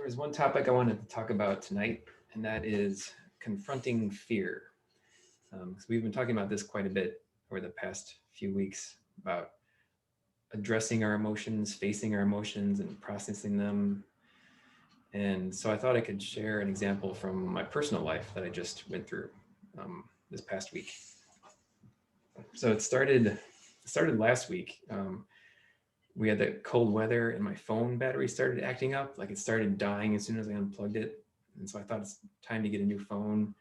There was one topic I wanted to talk about tonight, and that is confronting fear. So we've been talking about this quite a bit over the past few weeks about addressing our emotions, facing our emotions, and processing them. And so I thought I could share an example from my personal life that I just went through this past week. So it started last week. We had the cold weather, and my phone battery started acting up. Like it started dying as soon as I unplugged it. And so I thought it's time to get a new phone.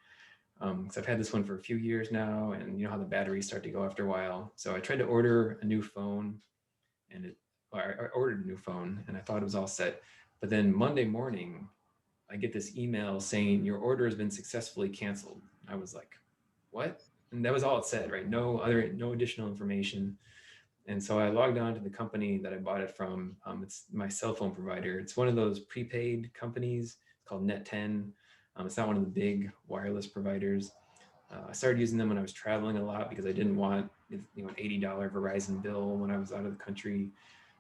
So I've had this one for a few years now, and you know how the batteries start to go after a while. So I tried to order a new phone, and I ordered a new phone, and I thought it was all set. But then Monday morning, I get this email saying your order has been successfully canceled. I was like, what? And that was all it said, right? No additional information. And so I logged on to the company that I bought it from. It's my cell phone provider. It's one of those prepaid companies called Net10. It's not one of the big wireless providers. I started using them when I was traveling a lot because I didn't want an $80 Verizon bill when I was out of the country.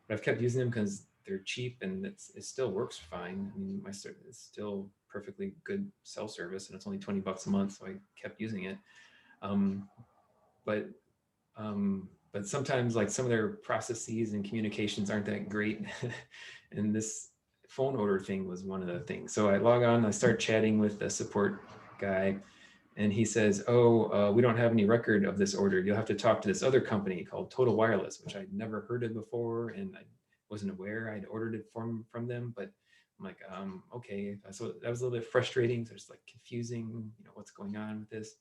But I've kept using them because they're cheap and it still works fine. I mean, it's still perfectly good cell service, and it's only $20 a month, so I kept using it. Um, but but sometimes like some of their processes and communications aren't that great. And this phone order thing was one of the things. So I log on, I start chatting with the support guy, and he says, oh, we don't have any record of this order. You'll have to talk to this other company called Total Wireless, which I'd never heard of before, and I wasn't aware I'd ordered it from them. But I'm like, okay. So that was a little bit frustrating. So it's like confusing, what's going on with this.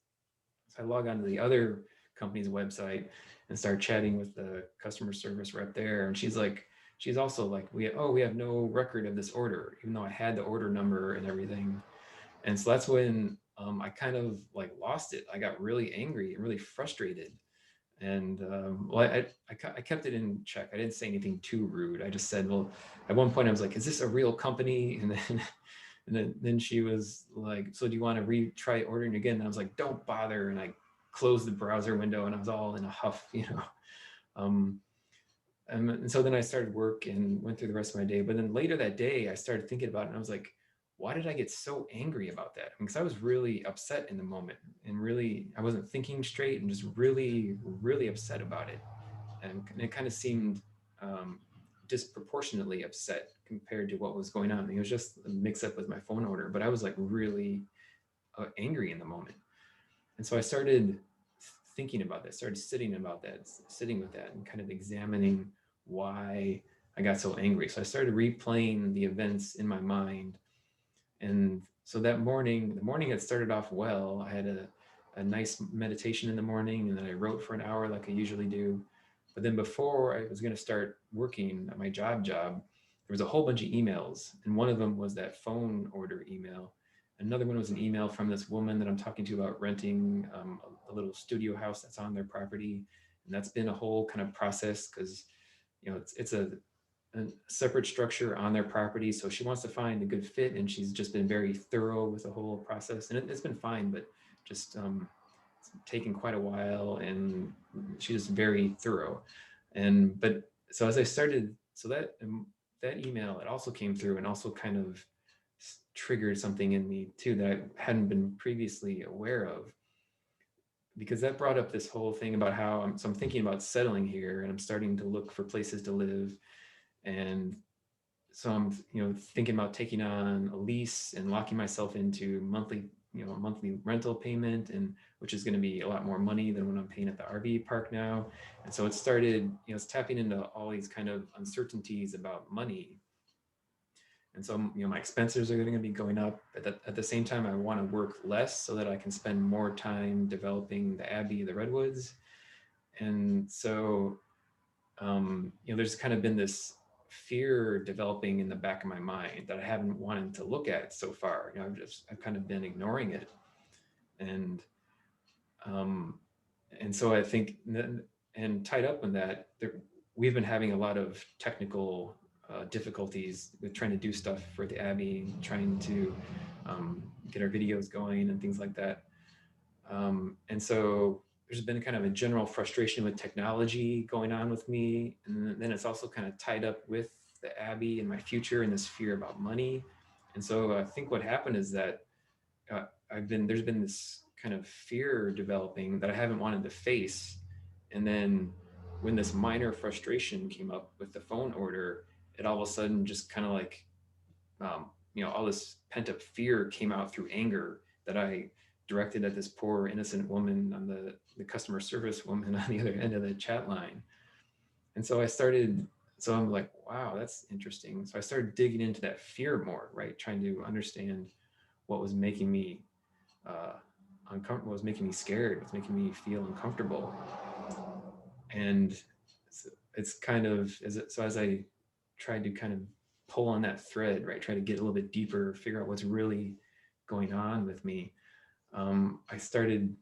So I log on to the other company's website and start chatting with the customer service rep there. And she's also like, we have no record of this order, even though I had the order number and everything. And so that's when I kind of like lost it. I got really angry and really frustrated. And well, I kept it in check. I didn't say anything too rude. I just said, well, at one point I was like, is this a real company? And then she was like, so do you want to retry ordering again? And I was like, don't bother. And I closed the browser window, and I was all in a huff. Um, and so then I started work and went through the rest of my day. But then later that day, I started thinking about it, and I was like, why did I get so angry about that? Because I was really upset in the moment, and really, I wasn't thinking straight, and just really, really upset about it. And it kind of seemed disproportionately upset compared to what was going on. It was just a mix up with my phone order, but I was like really angry in the moment. And so I started thinking about that, started sitting with that and kind of examining why I got so angry. So I started replaying the events in my mind. And so that morning, the morning had started off well. I had a nice meditation in the morning, and then I wrote for an hour like I usually do. But then before I was going to start working at my job, there was a whole bunch of emails. And one of them was that phone order email. Another one was an email from this woman that I'm talking to about renting a little studio house that's on their property. And that's been a whole kind of process because, it's a separate structure on their property. So she wants to find a good fit, and she's just been very thorough with the whole process. And it's been fine, but just it's taken quite a while, and she's very thorough. And but so as I started, so that email, it also came through and also kind of triggered something in me too that I hadn't been previously aware of, because that brought up this whole thing about how I'm thinking about settling here, and I'm starting to look for places to live. And so I'm thinking about taking on a lease and locking myself into a monthly rental payment, and which is going to be a lot more money than what I'm paying at the RV park now. And so it started, it's tapping into all these kind of uncertainties about money. And so my expenses are going to be going up. At the same time, I want to work less so that I can spend more time developing the Abbey, the Redwoods. And so there's kind of been this fear developing in the back of my mind that I haven't wanted to look at so far. I've kind of been ignoring it. And um, and so I think, and tied up in that, we've been having a lot of technical difficulties with trying to do stuff for the Abbey, trying to get our videos going and things like that. And so there's been kind of a general frustration with technology going on with me. And then it's also kind of tied up with the Abbey and my future and this fear about money. And so I think what happened is that there's been this kind of fear developing that I haven't wanted to face. And then when this minor frustration came up with the phone order, it all of a sudden just kind of like, all this pent up fear came out through anger that I directed at this poor innocent woman on the customer service woman on the other end of the chat line. And so I'm like, wow, that's interesting. So I started digging into that fear more, right? Trying to understand what was making me uncomfortable, what was making me scared, what's making me feel uncomfortable. And it's kind of, as I tried to kind of pull on that thread, right? Try to get a little bit deeper, figure out what's really going on with me. I started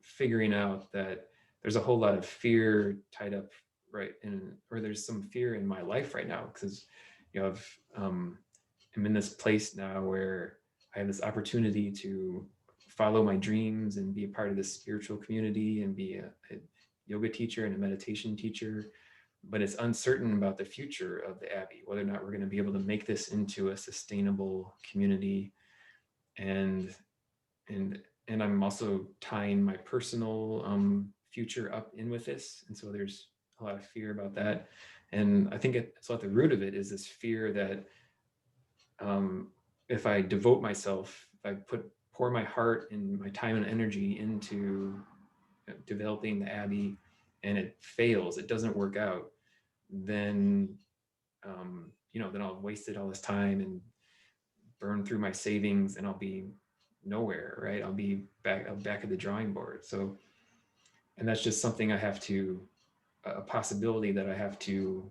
figuring out that there's a whole lot of fear tied up, right? Or there's some fear in my life right now because, I'm in this place now where I have this opportunity to follow my dreams and be a part of this spiritual community and be a yoga teacher and a meditation teacher. But it's uncertain about the future of the Abbey, whether or not we're going to be able to make this into a sustainable community. And and and I'm also tying my personal future up in with this, and so there's a lot of fear about that. And I think so at the root of it is this fear that if I devote myself, if I pour my heart and my time and energy into developing the Abbey, and it fails, it doesn't work out, then then I'll have wasted all this time and burn through my savings, and I'll be nowhere, right? I'll back at the drawing board. So, and that's just something I have to, a possibility that I have to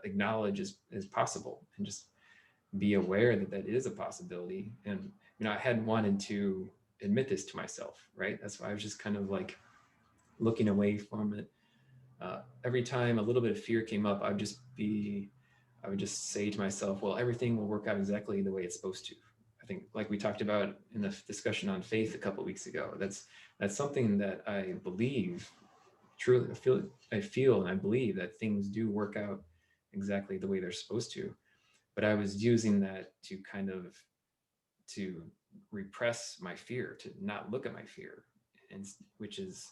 acknowledge is possible, and just be aware that that is a possibility. And I hadn't wanted to admit this to myself, right? That's why I was just kind of like looking away from it. Every time a little bit of fear came up, I would just say to myself, well, everything will work out exactly the way it's supposed to. I think, like we talked about in the discussion on faith a couple of weeks ago, that's something that I believe truly. I feel and I believe that things do work out exactly the way they're supposed to. But I was using that to kind of to repress my fear, to not look at my fear, and which is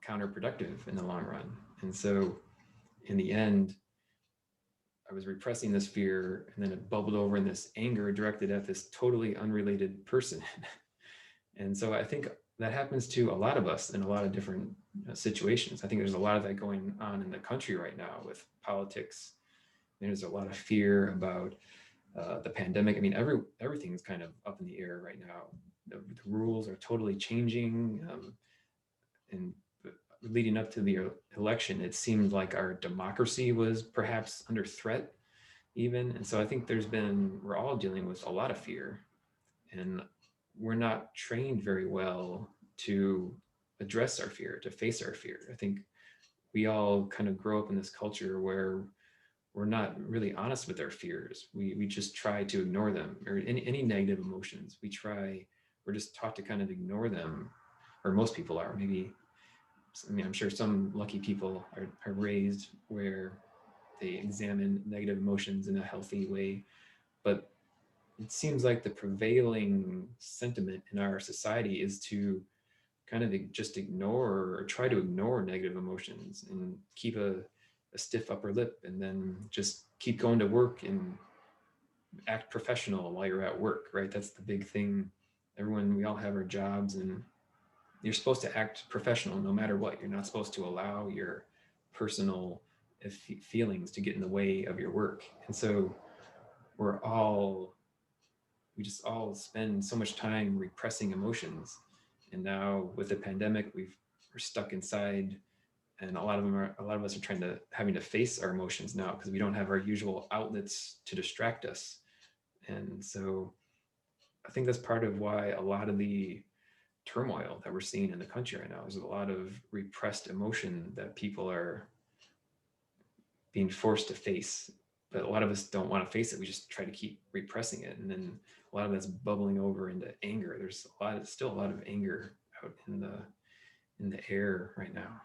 counterproductive in the long run. And so, in the end, I was repressing this fear, and then it bubbled over in this anger directed at this totally unrelated person. And so I think that happens to a lot of us in a lot of different situations. I think there's a lot of that going on in the country right now with politics. There's a lot of fear about the pandemic. I mean, everything's kind of up in the air right now. The rules are totally changing, and leading up to the election, it seemed like our democracy was perhaps under threat even. And so I think we're all dealing with a lot of fear, and we're not trained very well to address our fear, to face our fear. I think we all kind of grow up in this culture where we're not really honest with our fears. We just try to ignore them, or any negative emotions. We're just taught to kind of ignore them, or most people are. Maybe, I mean, I'm sure some lucky people are raised where they examine negative emotions in a healthy way. But it seems like the prevailing sentiment in our society is to kind of just ignore or try to ignore negative emotions and keep a stiff upper lip, and then just keep going to work and act professional while you're at work, right? That's the big thing. We all have our jobs, and you're supposed to act professional no matter what. You're not supposed to allow your personal feelings to get in the way of your work. And so we're all we just all spend so much time repressing emotions. And now with the pandemic, we're stuck inside, and a lot of us are having to face our emotions now because we don't have our usual outlets to distract us. And so I think that's part of why a lot of the turmoil that we're seeing in the country right now is a lot of repressed emotion that people are being forced to face. But a lot of us don't want to face it. We just try to keep repressing it, and then a lot of that's bubbling over into anger. There's still a lot of anger out in the air right now.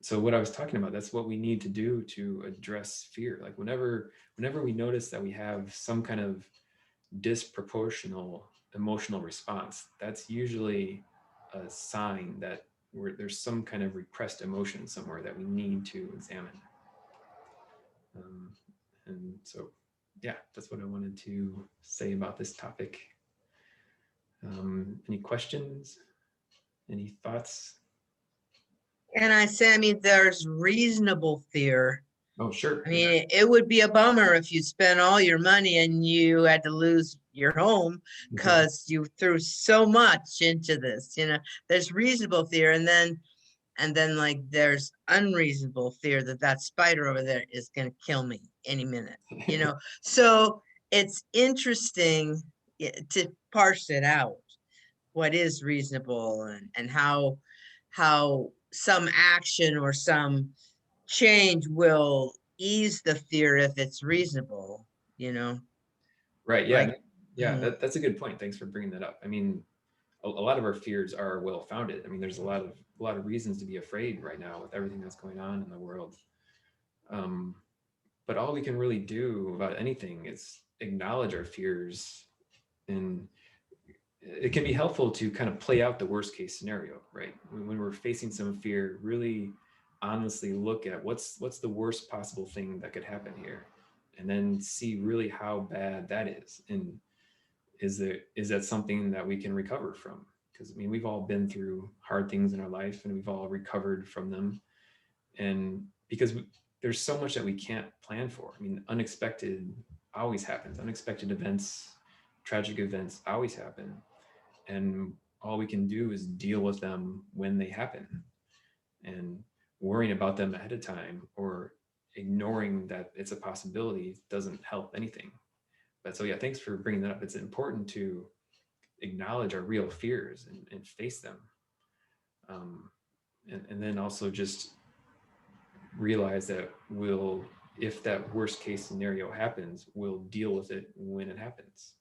So what I was talking about, that's what we need to do to address fear. Like whenever we notice that we have some kind of disproportional emotional response, that's usually a sign that there's some kind of repressed emotion somewhere that we need to examine. Um, and so, yeah, that's what I wanted to say about this topic. Any questions? Any thoughts? And I say, I mean, there's reasonable fear. Oh, sure. I Yeah. mean, it would be a bummer if you spent all your money and you had to lose your home Right. because you threw so much into this. There's reasonable fear, and then like there's unreasonable fear that that spider over there is going to kill me any minute. So it's interesting to parse it out, what is reasonable, and how some action or some change will ease the fear if it's reasonable, you know Right. Yeah. like Yeah. mhm. That's a good point. Thanks for bringing that up. I mean, a lot of our fears are well founded. I mean, there's a lot of reasons to be afraid right now with everything that's going on in the world. Um, but all we can really do about anything is acknowledge our fears, and it can be helpful to kind of play out the worst case scenario, right? When we're facing some fear, really honestly look at what's the worst possible thing that could happen here, and then see really how bad that is, and is that something that we can recover from? Because I mean, we've all been through hard things in our life, and we've all recovered from them. And because there's so much that we can't plan for. I mean, unexpected always happens. Unexpected events, tragic events always happen, and all we can do is deal with them when they happen. And worrying about them ahead of time or ignoring that it's a possibility doesn't help anything. But so yeah, thanks for bringing that up. It's important to acknowledge our real fears and face them. Um, and then also just realize that if that worst case scenario happens, we'll deal with it when it happens.